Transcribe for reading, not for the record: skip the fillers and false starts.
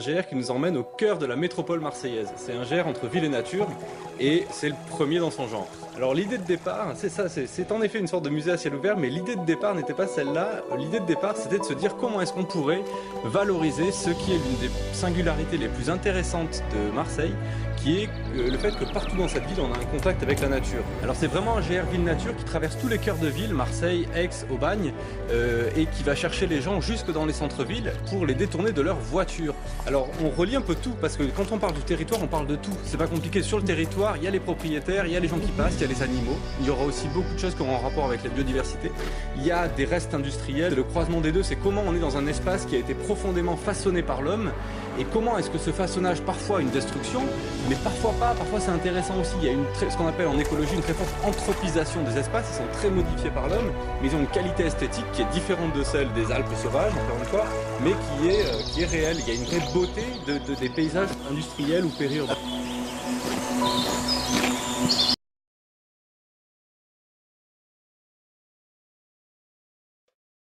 GR qui nous emmène au cœur de la métropole marseillaise. C'est un GR entre ville et nature et c'est le premier dans son genre. Alors l'idée de départ, c'est ça, c'est en effet une sorte de musée à ciel ouvert, mais l'idée de départ n'était pas celle-là. L'idée de départ, c'était de se dire comment est-ce qu'on pourrait valoriser ce qui est l'une des singularités les plus intéressantes de Marseille, qui est le fait que partout dans cette ville, on a un contact avec la nature. Alors c'est vraiment un GR ville-nature qui traverse tous les cœurs de ville, Marseille, Aix, Aubagne, et qui va chercher les gens jusque dans les centres-villes pour les détourner de leur voiture. Alors on relie un peu tout, parce que quand on parle du territoire, on parle de tout. C'est pas compliqué. Sur le territoire, il y a les propriétaires, il y a les gens qui passent, il y a les animaux. Il y aura aussi beaucoup de choses qui auront un rapport avec la biodiversité. Il y a des restes industriels. Le croisement des deux, c'est comment on est dans un espace qui a été profondément façonné par l'homme, et comment est-ce que ce façonnage, parfois une destruction, mais parfois pas, parfois c'est intéressant aussi. Il y a ce qu'on appelle en écologie une très forte anthropisation des espaces. Ils sont très modifiés par l'homme, mais ils ont une qualité esthétique qui est différente de celle des Alpes sauvages, encore une fois, mais qui est réelle. Il y a une vraie beauté des paysages industriels ou périurbains.